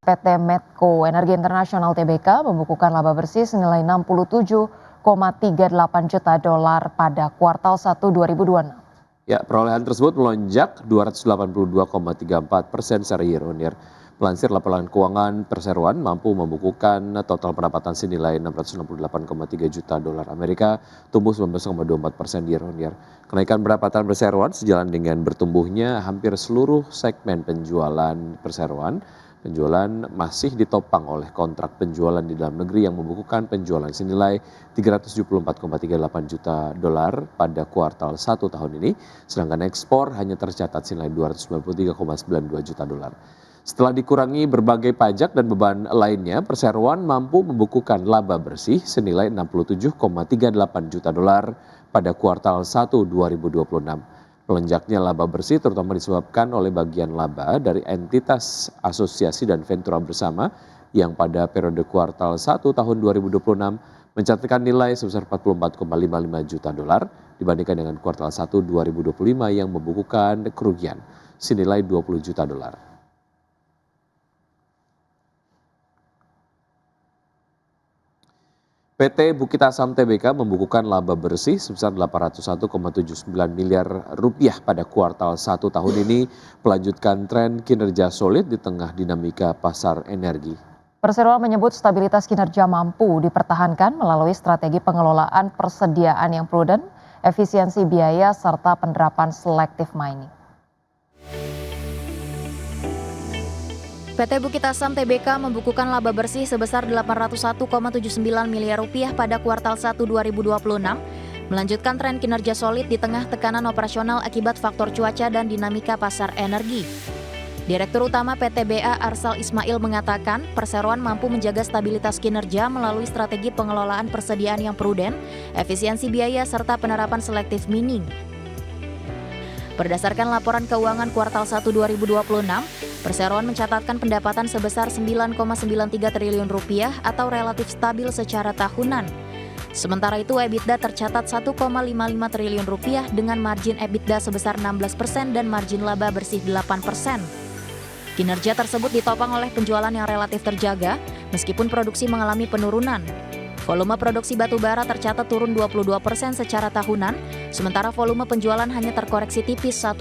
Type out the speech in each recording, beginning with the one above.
PT Medco Energi Internasional (TBK) membukukan laba bersih senilai 67,38 juta dolar pada kuartal 1 2026. Ya, perolehan tersebut melonjak 282,34% secara year-on-year. Melansir laporan keuangan perseroan mampu membukukan total pendapatan senilai 668,3 juta dolar Amerika, tumbuh 19,24% year-on-year. Kenaikan pendapatan perseroan sejalan dengan bertumbuhnya hampir seluruh segmen penjualan perseroan. Penjualan masih ditopang oleh kontrak penjualan di dalam negeri yang membukukan penjualan senilai 374,38 juta dolar pada kuartal 1 tahun ini, sedangkan ekspor hanya tercatat senilai 293,92 juta dolar. Setelah dikurangi berbagai pajak dan beban lainnya, perseroan mampu membukukan laba bersih senilai 67,38 juta dolar pada kuartal 1 2026. Melonjaknya laba bersih terutama disebabkan oleh bagian laba dari entitas asosiasi dan ventura bersama yang pada periode kuartal 1 tahun 2026 mencatatkan nilai sebesar 44,55 juta dolar dibandingkan dengan kuartal 1 2025 yang membukukan kerugian senilai 20 juta dolar. PT Bukit Asam Tbk membukukan laba bersih sebesar 801,79 miliar rupiah pada kuartal 1 tahun ini, melanjutkan tren kinerja solid di tengah dinamika pasar energi. Perseroan menyebut stabilitas kinerja mampu dipertahankan melalui strategi pengelolaan persediaan yang prudent, efisiensi biaya, serta penerapan selective mining. PT Bukit Asam Tbk membukukan laba bersih sebesar 801,79 miliar rupiah pada kuartal 1 2026, melanjutkan tren kinerja solid di tengah tekanan operasional akibat faktor cuaca dan dinamika pasar energi. Direktur Utama PT BA Arsal Ismail mengatakan, perseroan mampu menjaga stabilitas kinerja melalui strategi pengelolaan persediaan yang prudent, efisiensi biaya, serta penerapan selective mining. Berdasarkan laporan keuangan kuartal 1 2026, perseroan mencatatkan pendapatan sebesar 9,93 triliun rupiah atau relatif stabil secara tahunan. Sementara itu EBITDA tercatat 1,55 triliun rupiah dengan margin EBITDA sebesar 16% dan margin laba bersih 8%. Kinerja tersebut ditopang oleh penjualan yang relatif terjaga meskipun produksi mengalami penurunan. Volume produksi batu bara tercatat turun 22% secara tahunan, sementara volume penjualan hanya terkoreksi tipis 1%.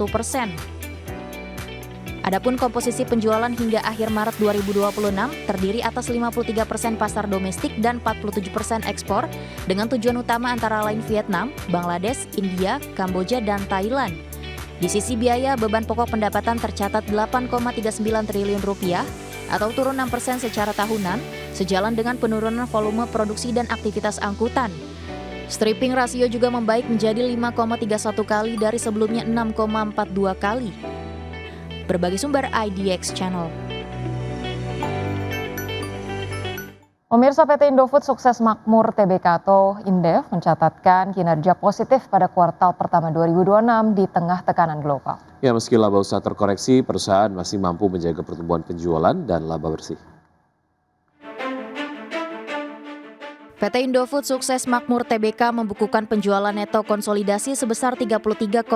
Adapun komposisi penjualan hingga akhir Maret 2026 terdiri atas 53% pasar domestik dan 47% ekspor dengan tujuan utama antara lain Vietnam, Bangladesh, India, Kamboja, dan Thailand. Di sisi biaya, beban pokok pendapatan tercatat 8,39 triliun rupiah atau turun 6% secara tahunan, sejalan dengan penurunan volume produksi dan aktivitas angkutan. Stripping rasio juga membaik menjadi 5,31 kali dari sebelumnya 6,42 kali. Berbagai sumber IDX Channel. Pemirsa, PT Indofood Sukses Makmur Tbk atau Indef mencatatkan kinerja positif pada kuartal pertama 2026 di tengah tekanan global. Ya, meski laba usaha terkoreksi, perusahaan masih mampu menjaga pertumbuhan penjualan dan laba bersih. PT Indofood Sukses Makmur Tbk membukukan penjualan neto konsolidasi sebesar 33,89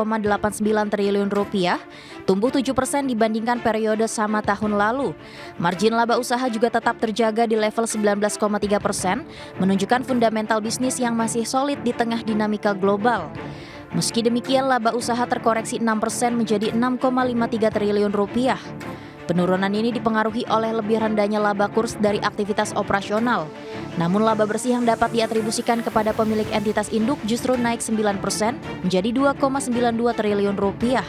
triliun rupiah, tumbuh 7% dibandingkan periode sama tahun lalu. Margin laba usaha juga tetap terjaga di level 19,3%, menunjukkan fundamental bisnis yang masih solid di tengah dinamika global. Meski demikian, laba usaha terkoreksi 6% menjadi 6,53 triliun rupiah. Penurunan ini dipengaruhi oleh lebih rendahnya laba kurs dari aktivitas operasional. Namun laba bersih yang dapat diatribusikan kepada pemilik entitas induk justru naik 9% menjadi 2,92 triliun rupiah.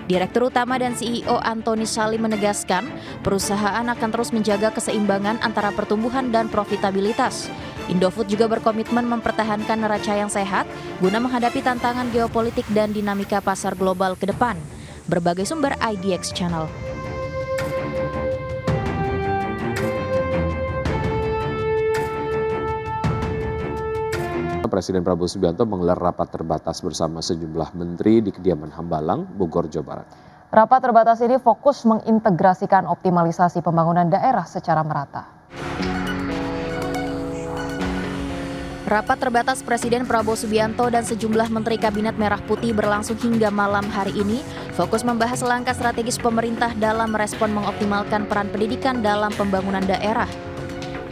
Direktur Utama dan CEO Antoni Salim menegaskan, perusahaan akan terus menjaga keseimbangan antara pertumbuhan dan profitabilitas. Indofood juga berkomitmen mempertahankan neraca yang sehat guna menghadapi tantangan geopolitik dan dinamika pasar global ke depan. Berbagai sumber IDX Channel. Presiden Prabowo Subianto menggelar rapat terbatas bersama sejumlah menteri di kediaman Hambalang, Bogor, Jawa Barat. Rapat terbatas ini fokus mengintegrasikan optimalisasi pembangunan daerah secara merata. Rapat terbatas Presiden Prabowo Subianto dan sejumlah Menteri Kabinet Merah Putih berlangsung hingga malam hari ini fokus membahas langkah strategis pemerintah dalam merespon mengoptimalkan peran pendidikan dalam pembangunan daerah.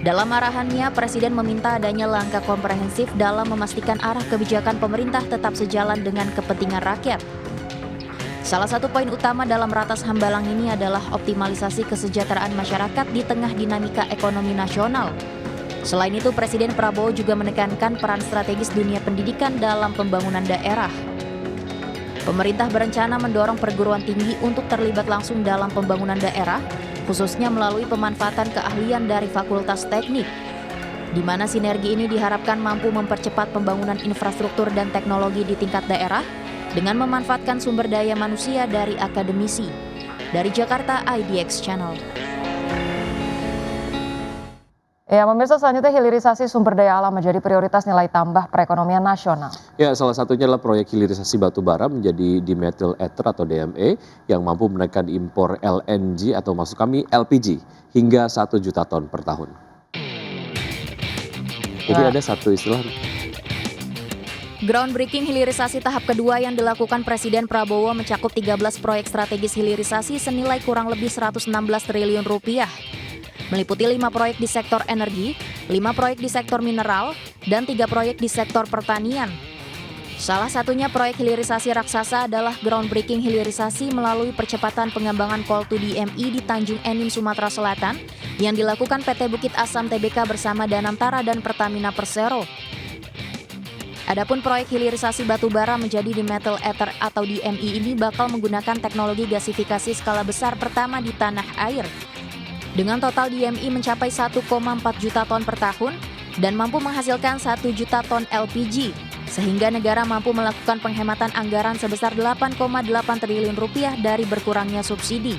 Dalam arahannya, Presiden meminta adanya langkah komprehensif dalam memastikan arah kebijakan pemerintah tetap sejalan dengan kepentingan rakyat. Salah satu poin utama dalam Ratas Hambalang ini adalah optimalisasi kesejahteraan masyarakat di tengah dinamika ekonomi nasional. Selain itu, Presiden Prabowo juga menekankan peran strategis dunia pendidikan dalam pembangunan daerah. Pemerintah berencana mendorong perguruan tinggi untuk terlibat langsung dalam pembangunan daerah, khususnya melalui pemanfaatan keahlian dari fakultas teknik, di mana sinergi ini diharapkan mampu mempercepat pembangunan infrastruktur dan teknologi di tingkat daerah dengan memanfaatkan sumber daya manusia dari akademisi. Dari Jakarta, IDX Channel. Ya, pemirsa, selanjutnya hilirisasi sumber daya alam menjadi prioritas nilai tambah perekonomian nasional. Ya, salah satunya adalah proyek hilirisasi batu bara menjadi dimethyl ether atau DME yang mampu menekan impor LNG atau maksud kami LPG hingga 1 juta ton per tahun. Jadi ada satu istilah. Groundbreaking hilirisasi tahap kedua yang dilakukan Presiden Prabowo mencakup 13 proyek strategis hilirisasi senilai kurang lebih 116 triliun rupiah. Meliputi 5 proyek di sektor energi, 5 proyek di sektor mineral, dan 3 proyek di sektor pertanian. Salah satunya proyek hilirisasi raksasa adalah groundbreaking hilirisasi melalui percepatan pengembangan coal to DME di Tanjung Enim, Sumatera Selatan yang dilakukan PT Bukit Asam Tbk bersama Danamtara dan Pertamina Persero. Adapun proyek hilirisasi batu bara menjadi dimethyl ether atau DME ini bakal menggunakan teknologi gasifikasi skala besar pertama di tanah air. Dengan total DME mencapai 1,4 juta ton per tahun dan mampu menghasilkan 1 juta ton LPG, sehingga negara mampu melakukan penghematan anggaran sebesar 8,8 triliun rupiah dari berkurangnya subsidi.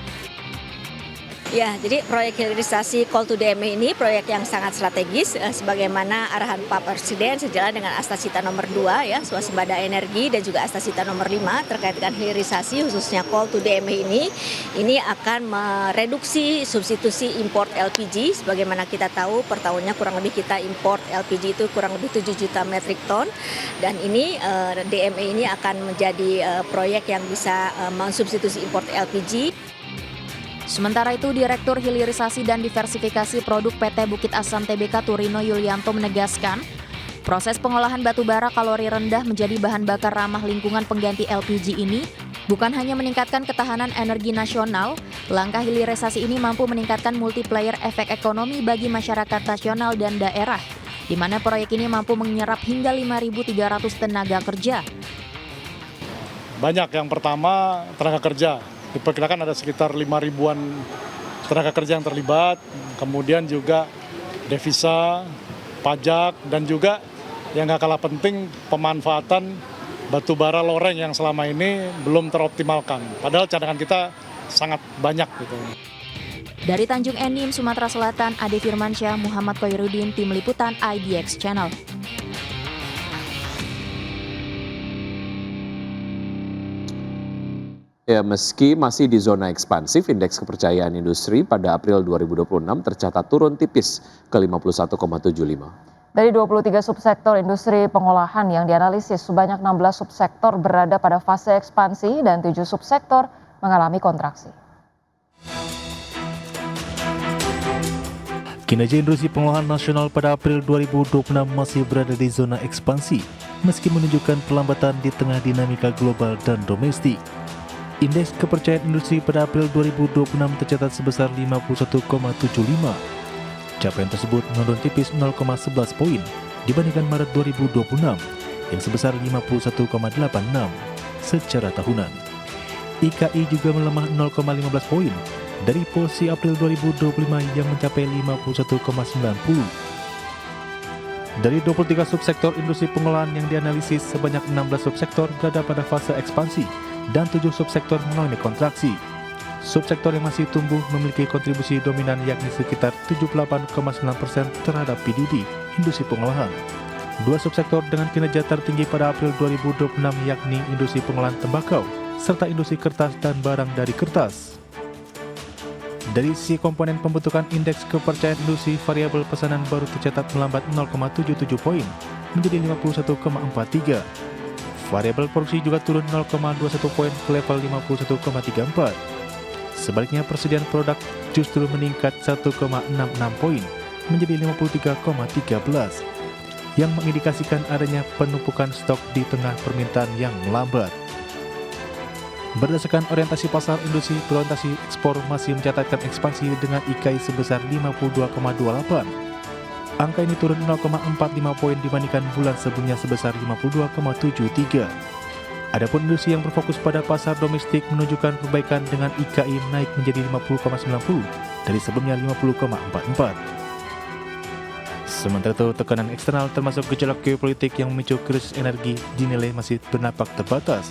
Ya, jadi proyek hilirisasi coal to DME ini proyek yang sangat strategis sebagaimana arahan Pak Presiden sejalan dengan Astasita nomor 2 ya, swasembada energi, dan juga Astasita nomor 5 terkait dengan hilirisasi khususnya coal to DME ini akan mereduksi substitusi import LPG. Sebagaimana kita tahu per tahunnya kurang lebih kita import LPG itu kurang lebih 7 juta metrik ton, dan ini DME ini akan menjadi proyek yang bisa mensubstitusi import LPG. Sementara itu, Direktur Hilirisasi dan Diversifikasi Produk PT Bukit Asam Tbk Turino Yulianto menegaskan, proses pengolahan batu bara kalori rendah menjadi bahan bakar ramah lingkungan pengganti LPG ini bukan hanya meningkatkan ketahanan energi nasional, langkah hilirisasi ini mampu meningkatkan multiplier efek ekonomi bagi masyarakat nasional dan daerah, di mana proyek ini mampu menyerap hingga 5.300 tenaga kerja. Banyak, yang pertama tenaga kerja. Diperkirakan ada sekitar 5.000-an tenaga kerja yang terlibat, kemudian juga devisa, pajak, dan juga yang gak kalah penting pemanfaatan batu bara loreng yang selama ini belum teroptimalkan. Padahal cadangan kita sangat banyak gitu. Dari Tanjung Enim, Sumatera Selatan, Ade Firmansyah, Muhammad Koirudin, Tim Liputan IDX Channel. Ya, meski masih di zona ekspansif, indeks kepercayaan industri pada April 2026 tercatat turun tipis ke 51,75. Dari 23 subsektor industri pengolahan yang dianalisis, sebanyak 16 subsektor berada pada fase ekspansi dan 7 subsektor mengalami kontraksi. Kinerja industri pengolahan nasional pada April 2026 masih berada di zona ekspansi, meski menunjukkan pelambatan di tengah dinamika global dan domestik. Indeks kepercayaan industri pada April 2026 tercatat sebesar 51,75. Capaian tersebut menurun tipis 0,11 poin dibandingkan Maret 2026 yang sebesar 51,86 secara tahunan. IKI juga melemah 0,15 poin dari posisi April 2025 yang mencapai 51,90. Dari 23 subsektor industri pengolahan yang dianalisis, sebanyak 16 subsektor berada pada fase ekspansi dan 7 subsektor mengalami kontraksi. Subsektor yang masih tumbuh memiliki kontribusi dominan yakni sekitar 78,9% terhadap PDB industri pengolahan. 2 subsektor dengan kinerja tertinggi pada April 2026 yakni industri pengolahan tembakau serta industri kertas dan barang dari kertas. Dari sisi komponen pembentukan indeks kepercayaan industri, variabel pesanan baru tercatat melambat 0,77 poin menjadi 51,43. Variabel produksi juga turun 0,21 poin ke level 51,34. Sebaliknya persediaan produk justru meningkat 1,66 poin menjadi 53,13 yang mengindikasikan adanya penumpukan stok di tengah permintaan yang melambat. Berdasarkan orientasi pasar, industri berorientasi ekspor masih mencatatkan ekspansi dengan IKI sebesar 52,28. Angka ini turun 0,45 poin dibandingkan bulan sebelumnya sebesar 52,73. Adapun industri yang berfokus pada pasar domestik menunjukkan perbaikan dengan IKI naik menjadi 50,90 dari sebelumnya 50,44. Sementara itu, tekanan eksternal termasuk gejolak geopolitik yang memicu krisis energi dinilai masih bernampak terbatas,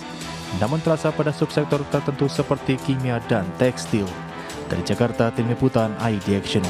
namun terasa pada subsektor tertentu seperti kimia dan tekstil. Dari Jakarta, tim liputan ID Action.